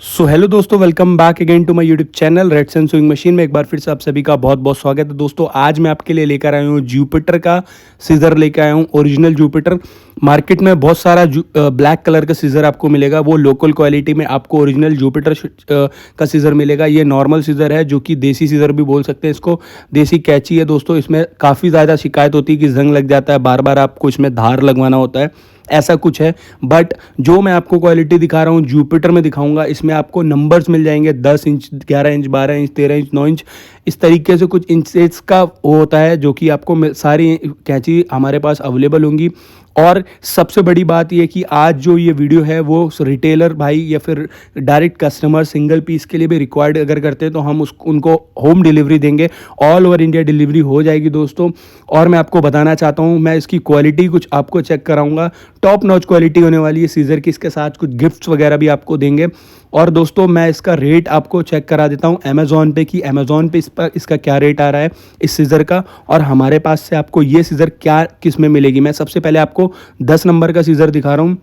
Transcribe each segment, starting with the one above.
सो hello दोस्तों, welcome back again to my YouTube channel Red Sun Swing Machine में। एक बार फिर से आप सभी का बहुत बहुत स्वागत है दोस्तों। आज मैं आपके लिए लेकर आया हूँ जुपिटर का सीज़र लेकर आया हूँ, ओरिजिनल जुपिटर। मार्केट में बहुत सारा ब्लैक कलर का सीज़र आपको मिलेगा, वो लोकल क्वालिटी में आपको ओरिजिनल जुपिटर का सीज़र मिलेगा। ये नॉर्मल सीज़र है, जो कि देसी सीज़र भी बोल सकते हैं इसको। देसी कैंची है दोस्तों। इसमें काफ़ी ज़्यादा शिकायत होती है कि जंग लग जाता है, बार बार आपको इसमें धार लगवाना होता है, ऐसा कुछ है। बट जो मैं आपको क्वालिटी दिखा रहा हूँ जुपिटर में दिखाऊंगा, इसमें आपको नंबर्स मिल जाएंगे 10 inch, 11 inch, 12 inch, 13 inch, 9 inch, इस तरीके से कुछ इंचेस का वो होता है, जो कि आपको सारी कैंची हमारे पास अवेलेबल होंगी। और सबसे बड़ी बात यह कि आज जो ये वीडियो है वो रिटेलर भाई या फिर डायरेक्ट कस्टमर सिंगल पीस के लिए भी रिक्वायर्ड अगर करते हैं तो हम उनको होम डिलीवरी देंगे। ऑल ओवर इंडिया डिलीवरी हो जाएगी दोस्तों। और मैं आपको बताना चाहता हूँ, मैं इसकी क्वालिटी कुछ आपको चेक कराऊंगा। टॉप नॉच क्वालिटी होने वाली है सीज़र की। इसके साथ कुछ गिफ्ट्स वगैरह भी आपको देंगे। और दोस्तों मैं इसका रेट आपको चेक करा देता हूँ अमेज़ॉन पे कि अमेज़ॉन पे इसका क्या रेट आ रहा है इस सीज़र का, और हमारे पास से आपको ये सीज़र क्या किस में मिलेगी। मैं सबसे पहले आपको 10 नंबर का सीज़र दिखा रहा हूँ,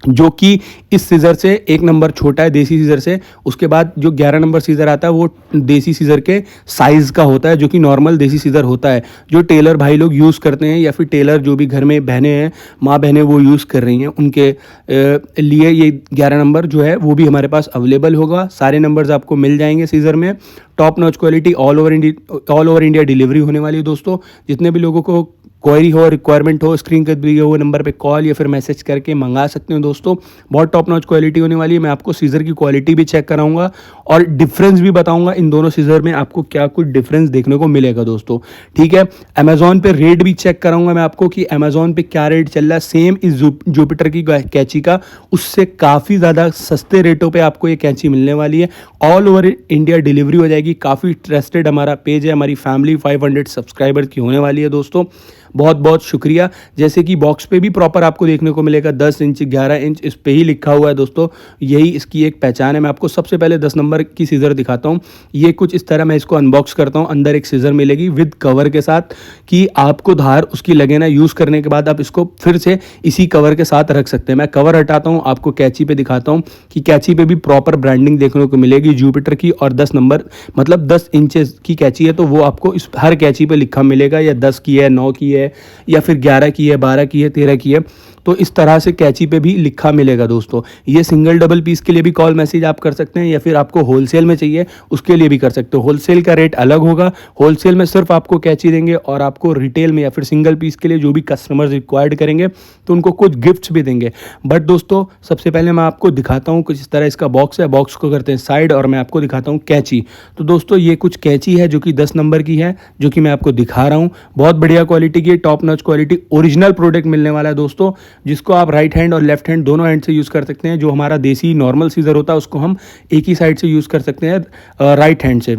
जो कि इस सीज़र से एक नंबर छोटा है देसी सीज़र से। उसके बाद जो 11 नंबर सीज़र आता है वो देसी सीज़र के साइज़ का होता है, जो कि नॉर्मल देसी सीज़र होता है, जो टेलर भाई लोग यूज़ करते हैं या फिर टेलर जो भी घर में बहनें हैं, माँ बहनें, वो यूज़ कर रही हैं, उनके लिए ये 11 नंबर जो है वो भी हमारे पास अवेलेबल होगा। सारे नंबर्स आपको मिल जाएंगे सीज़र में। Top notch quality, all over India delivery होने वाली है दोस्तों। जितने भी लोगों को क्वेरी हो, रिक्वायरमेंट हो, स्क्रीन कर दिए हुए नंबर पे कॉल या फिर मैसेज करके मंगा सकते हो दोस्तों। बहुत टॉप नॉच क्वालिटी होने वाली है। मैं आपको सीज़र की क्वालिटी भी चेक कराऊंगा और डिफरेंस भी बताऊंगा इन दोनों सीज़र में आपको क्या कुछ डिफरेंस देखने को मिलेगा दोस्तों, ठीक है। अमेज़ॉन पे रेट भी चेक कराऊंगा मैं आपको कि अमेज़ॉन पे क्या रेट चल रहा है सेम इस जुपिटर की कैंची का, उससे काफ़ी ज़्यादा सस्ते रेटों पर आपको ये कैंची मिलने वाली है। ऑल ओवर इंडिया डिलीवरी हो जाएगी। काफ़ी ट्रस्टेड हमारा पेज है, हमारी फैमिली 500 सब्सक्राइबर की होने वाली है दोस्तों। बहुत बहुत शुक्रिया। जैसे कि बॉक्स पे भी प्रॉपर आपको देखने को मिलेगा 10 इंच, 11 इंच, इस पे ही लिखा हुआ है दोस्तों। यही इसकी एक पहचान है। मैं आपको सबसे पहले 10 नंबर की सीज़र दिखाता हूँ। ये कुछ इस तरह मैं इसको अनबॉक्स करता हूँ। अंदर एक सीज़र मिलेगी विद कवर के साथ, कि आपको धार उसकी लगे ना, यूज़ करने के बाद आप इसको फिर से इसी कवर के साथ रख सकते हैं। मैं कवर हटाता हूँ, आपको कैंची पे दिखाता हूँ कि कैंची पे भी प्रॉपर ब्रांडिंग देखने को मिलेगी जुपिटर की। और 10 नंबर मतलब 10 इंचेस की कैंची है, तो वो आपको इस हर कैंची पे लिखा मिलेगा, या 10 की है, 9 की है, या फिर 11 की है, 12 की है, 13 की है, तो इस तरह से कैंची पे भी लिखा मिलेगा दोस्तों। ये सिंगल डबल पीस के लिए भी कॉल मैसेज आप कर सकते हैं, या फिर आपको होलसेल में चाहिए उसके लिए भी कर सकते हो। होलसेल का रेट अलग होगा। होलसेल में सिर्फ आपको कैंची देंगे, और आपको रिटेल में या फिर सिंगल पीस के लिए जो भी कस्टमर्स रिक्वायर्ड करेंगे तो उनको कुछ गिफ्ट्स भी देंगे। बट दोस्तों सबसे पहले मैं आपको दिखाता हूँ कुछ इस तरह इसका बॉक्स है। बॉक्स को करते हैं साइड, और मैं आपको दिखाता हूँ कैंची। तो दोस्तों ये कुछ कैंची है जो कि 10 नंबर की है, जो कि मैं आपको दिखा रहा हूँ। बहुत बढ़िया क्वालिटी की, top notch quality, original product मिलने वाला है दोस्तों, जिसको आप राइट हैंड और लेफ्ट हैंड दोनों हैंड से यूज़ कर सकते हैं। जो हमारा देसी नॉर्मल सीज़र होता है उसको हम एक ही साइड से यूज़ कर सकते हैं, राइट हैंड से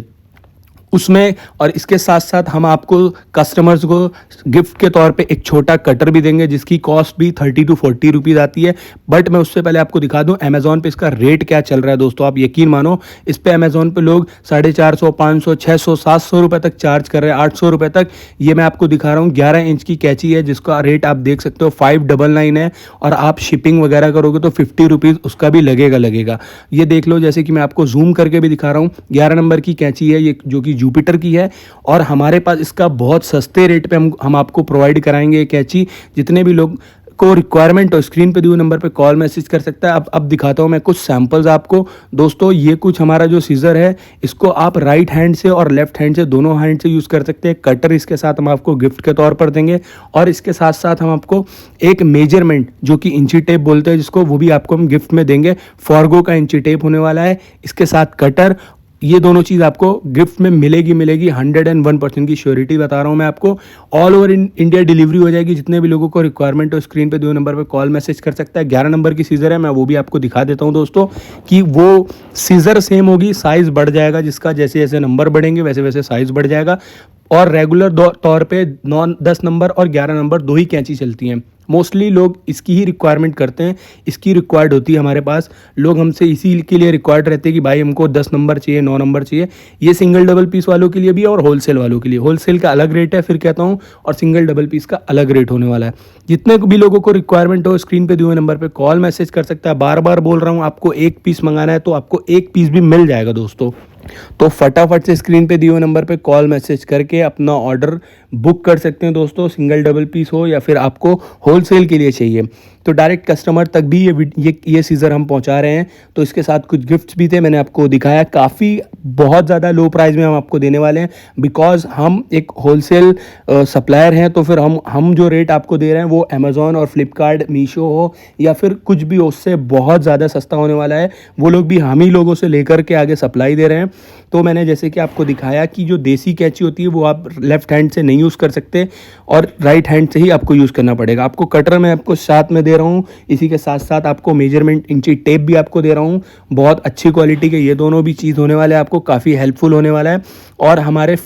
उसमें। और इसके साथ साथ हम आपको कस्टमर्स को गिफ्ट के तौर पे एक छोटा कटर भी देंगे, जिसकी कॉस्ट भी 30 to 40 रुपीज़ आती है। बट मैं उससे पहले आपको दिखा दूं अमेज़ॉन पे इसका रेट क्या चल रहा है दोस्तों। आप यकीन मानो, इस पे अमेज़ॉन पे लोग 450, 500, 600, 700 रुपये तक चार्ज कर रहे हैं, 800 रुपये तक। ये मैं आपको दिखा रहा हूँ 11 इंच की कैंची है, जिसका रेट आप देख सकते हो 599 है। और आप शिपिंग वगैरह करोगे तो 50 रुपीज़ उसका भी लगेगा। ये देख लो, जैसे कि मैं आपको जूम करके भी दिखा रहा हूँ। 11 नंबर की कैंची है ये, जो कि जुपिटर की है, और हमारे पास इसका बहुत सस्ते रेट पे हम आपको प्रोवाइड कराएंगे ये कैंची। जितने भी लोग को रिक्वायरमेंट हो स्क्रीन पे दिए हुए नंबर पे कॉल मैसेज कर सकता है। अब दिखाता हूँ मैं कुछ सैंपल्स आपको दोस्तों। ये कुछ हमारा जो सीज़र है, इसको आप राइट हैंड से और लेफ्ट हैंड से दोनों हैंड से यूज़ कर सकते हैं। कटर इसके साथ हम आपको गिफ्ट के तौर पर देंगे, और इसके साथ साथ हम आपको एक मेजरमेंट, जो कि इंची टेप बोलते हैं जिसको, वो भी आपको हम गिफ्ट में देंगे। फॉर्गो का इंची टेप होने वाला है, इसके साथ कटर। ये दोनों चीज़ आपको गिफ्ट में मिलेगी 101% की श्योरिटी बता रहा हूँ मैं आपको। ऑल ओवर इंडिया डिलीवरी हो जाएगी। जितने भी लोगों को रिक्वायरमेंट हो स्क्रीन पे दो नंबर पे कॉल मैसेज कर सकता है। 11 नंबर की सीज़र है, मैं वो भी आपको दिखा देता हूँ दोस्तों, कि वो सीज़र सेम होगी, साइज़ बढ़ जाएगा जिसका, जैसे जैसे नंबर बढ़ेंगे वैसे वैसे साइज़ बढ़ जाएगा। और रेगुलर तौर पे 10 नंबर और 11 नंबर दो ही कैंची चलती हैं। मोस्टली लोग इसकी ही रिक्वायरमेंट करते हैं, इसकी रिक्वायर्ड होती है हमारे पास। लोग हमसे इसी के लिए रिक्वायर्ड रहते हैं कि भाई हमको 10 नंबर चाहिए, 9 नंबर चाहिए। ये सिंगल डबल पीस वालों के लिए भी है और होलसेल वालों के लिए। होलसेल का अलग रेट है फिर कहता हूँ, और सिंगल डबल पीस का अलग रेट होने वाला है। जितने भी लोगों को रिक्वायरमेंट हो स्क्रीन पे दिए हुए नंबर पे कॉल मैसेज कर सकता है। बार बार बोल रहा हूँ, आपको एक पीस मंगाना है तो आपको एक पीस भी मिल जाएगा दोस्तों। तो फटाफट से स्क्रीन पे दिए हुए नंबर पे कॉल मैसेज करके अपना ऑर्डर बुक कर सकते हैं दोस्तों, सिंगल डबल पीस हो या फिर आपको होलसेल के लिए चाहिए। तो डायरेक्ट कस्टमर तक भी ये सीज़र हम पहुंचा रहे हैं। तो इसके साथ कुछ गिफ्ट्स भी थे, मैंने आपको दिखाया। काफ़ी बहुत ज़्यादा लो प्राइस में हम आपको देने वाले हैं, बिकॉज हम एक होलसेल सप्लायर हैं। तो फिर हम जो रेट आपको दे रहे हैं वो अमेज़ॉन और फ्लिपकार्ट, मीशो हो या फिर कुछ भी हो, उससे बहुत ज़्यादा सस्ता होने वाला है। वो लोग भी हम ही लोगों से लेकर के आगे सप्लाई दे रहे हैं। तो मैंने जैसे कि आपको दिखाया कि जो देसी कैंची होती है वो आप लेफ्ट हैंड से नहीं यूज़ कर सकते और राइट हैंड से ही आपको यूज़ करना पड़ेगा। आपको कटर मैं आपको साथ में दे रहा हूँ, इसी के साथ साथ आपको मेजरमेंट इंची टेप भी आपको दे रहा हूँ। बहुत अच्छी क्वालिटी के ये दोनों भी चीज़ होने वाले हैं, आपको काफ़ी हेल्पफुल होने वाला है। और हमारे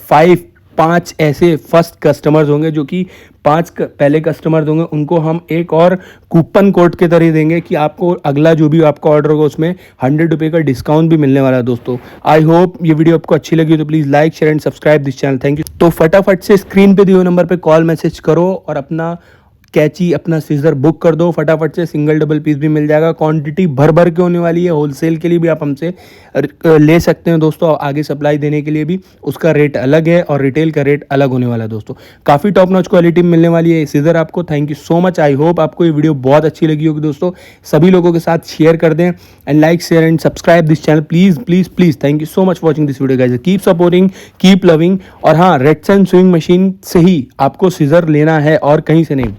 5 ऐसे फर्स्ट कस्टमर्स होंगे जो कि 5 पहले कस्टमर्स होंगे, उनको हम एक और कूपन कोड के तरह देंगे कि आपको अगला जो भी आपका ऑर्डर होगा उसमें 100 रुपये का डिस्काउंट भी मिलने वाला है दोस्तों। आई होप ये वीडियो आपको अच्छी लगी तो please like, share and subscribe this channel. Thank you. तो फटाफट से स्क्रीन पे दिए हुए नंबर पे कॉल मैसेज करो और अपना कैची, अपना सीजर बुक कर दो फटाफट से। सिंगल डबल पीस भी मिल जाएगा, क्वांटिटी भर भर के होने वाली है। होलसेल के लिए भी आप हमसे ले सकते हैं दोस्तों, आगे सप्लाई देने के लिए भी उसका रेट अलग है और रिटेल का रेट अलग होने वाला है दोस्तों। काफ़ी टॉप नॉच क्वालिटी में मिलने वाली है ये सीजर आपको। Thank you so much. I hope आपको ये वीडियो बहुत अच्छी लगी होगी दोस्तों। सभी लोगों के साथ शेयर कर दें and like, share and subscribe this channel please please please. Thank you so much watching this video guys. Keep supporting, keep loving. और हाँ, रेडसन स्विंग मशीन से ही आपको सीजर लेना है और कहीं से नहीं।